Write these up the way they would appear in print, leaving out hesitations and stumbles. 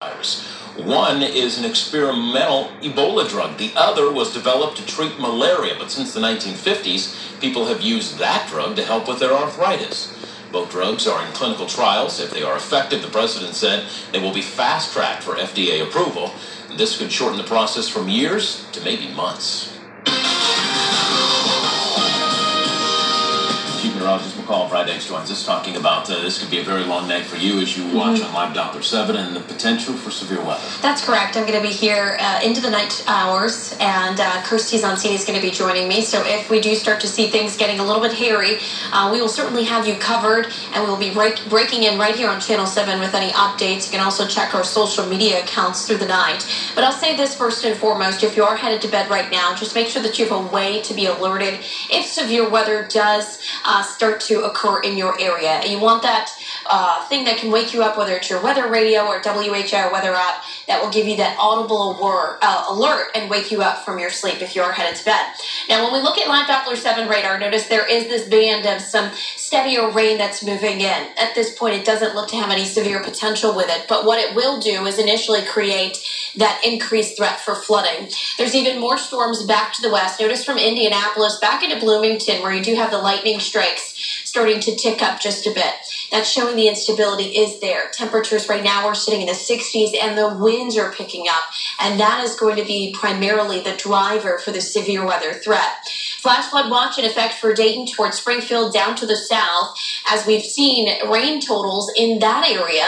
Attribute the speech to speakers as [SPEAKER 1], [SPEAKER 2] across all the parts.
[SPEAKER 1] virus. One is an experimental Ebola drug. The other was developed to treat malaria, but since the 1950s, people have used that drug to help with their arthritis. Both drugs are in clinical trials. If they are effective, the president said they will be fast-tracked for FDA approval. This could shorten the process from years to maybe months. Meteorologist McCall Vrydaghs joins us talking about this could be a very long night for you as you watch on Live Doppler 7 and the potential for severe weather.
[SPEAKER 2] That's correct. I'm going to be here into the night hours, and Kirsty Zoncini is going to be joining me. So if we do start to see things getting a little bit hairy, we will certainly have you covered, and we'll be breaking in right here on Channel 7 with any updates. You can also check our social media accounts through the night. But I'll say this first and foremost, if you are headed to bed right now, just make sure that you have a way to be alerted if severe weather does start to occur in your area. You want that thing that can wake you up, whether it's your weather radio or WHO weather app, that will give you that audible alert and wake you up from your sleep if you are headed to bed. Now, when we look at Live Doppler 7 radar, notice there is this band of some steadier rain that's moving in. At this point, it doesn't look to have any severe potential with it, but what it will do is initially create that increased threat for flooding. There's even more storms back to the west. Notice from Indianapolis back into Bloomington, where you do have the lightning strikes starting to tick up just a bit. That's showing the instability is there. Temperatures right now are sitting in the 60s and the winds are picking up. And that is going to be primarily the driver for the severe weather threat. Flash flood watch in effect for Dayton towards Springfield down to the south, as we've seen rain totals in that area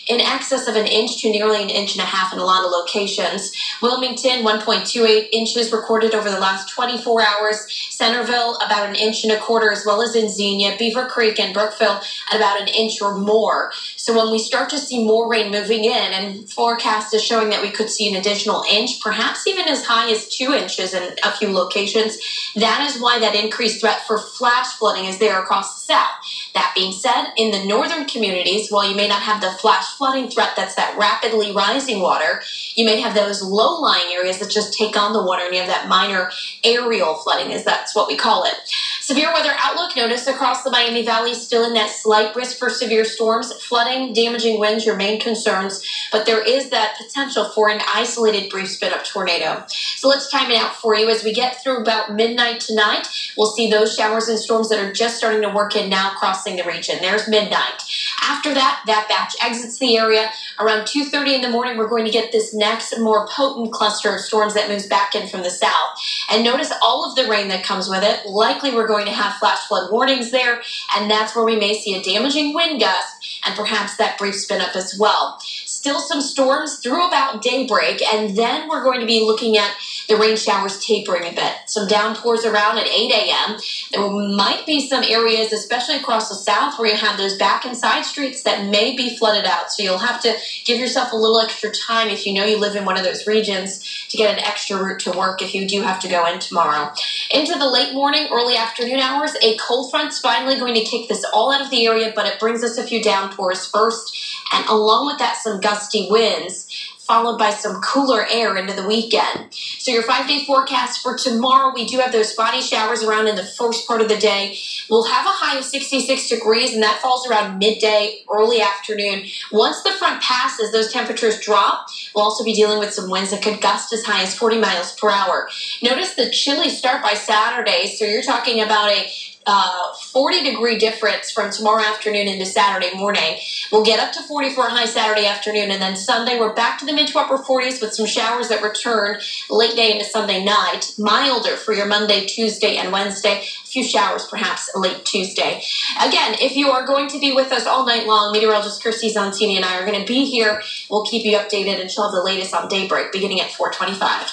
[SPEAKER 2] in excess of an inch to nearly an inch and a half in a lot of locations. Wilmington, 1.28 inches recorded over the last 24 hours. Centerville, about an inch and a quarter, as well as in Xenia, Beaver Creek, and Brookville at about an inch or more. So when we start to see more rain moving in, and forecast is showing that we could see an additional inch, perhaps even as high as 2 inches in a few locations, that is why that increased threat for flash flooding is there across the south. That being said, in the northern communities, while you may not have the flash flooding threat, that's that rapidly rising water, you may have those low-lying areas that just take on the water, and you have that minor aerial flooding, as that's what we call it. Severe weather outlook, notice across the Miami Valley, still in that slight risk for severe storms. Flooding, damaging winds, your main concerns, but there is that potential for an isolated brief spin-up tornado. So let's time it out for you. As we get through about midnight tonight, we'll see those showers and storms that are just starting to work in now crossing the region. There's midnight. After that, that batch exits the area. Around 2:30 in the morning, we're going to get this next more potent cluster of storms that moves back in from the south. And notice all of the rain that comes with it. Likely we're going to have flash flood warnings there, and that's where we may see a damaging wind gust and perhaps that brief spin up as well. Still some storms through about daybreak, and then we're going to be looking at the rain showers tapering a bit. Some downpours around at 8 a.m. There might be some areas, especially across the south, where you have those back and side streets that may be flooded out. So you'll have to give yourself a little extra time if you know you live in one of those regions to get an extra route to work if you do have to go in tomorrow. Into the late morning, early afternoon hours, a cold front's finally going to kick this all out of the area, but it brings us a few downpours first, and along with that, some gusty winds, followed by some cooler air into the weekend. So your 5-day forecast for tomorrow, we do have those spotty showers around in the first part of the day. We'll have a high of 66 degrees, and that falls around midday, early afternoon. Once the front passes, those temperatures drop. We'll also be dealing with some winds that could gust as high as 40 miles per hour. Notice the chilly start by Saturday, so you're talking about a 40-degree difference from tomorrow afternoon into Saturday morning. We'll get up to 40 for a high Saturday afternoon, and then Sunday we're back to the mid to upper 40s with some showers that return late day into Sunday night. Milder for your Monday, Tuesday, and Wednesday. A few showers perhaps late Tuesday. Again, if you are going to be with us all night long, meteorologist Kirsty Zoncini and I are going to be here. We'll keep you updated, and she'll have the latest on daybreak beginning at 4:25.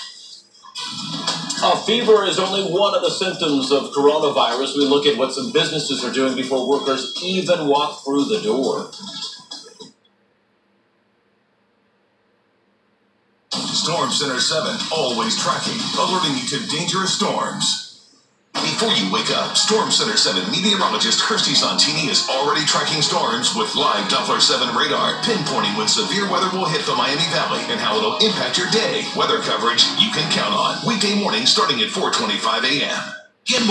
[SPEAKER 1] Fever is only one of the symptoms of coronavirus. We look at what some businesses are doing before workers even walk through the door.
[SPEAKER 3] Storm Center 7, always tracking, alerting you to dangerous storms. Before you wake up, Storm Center 7 meteorologist Kirsty Zoncini is already tracking storms with live Doppler 7 radar, pinpointing when severe weather will hit the Miami Valley and how it'll impact your day. Weather coverage you can count on. Weekday morning starting at 4:25 a.m.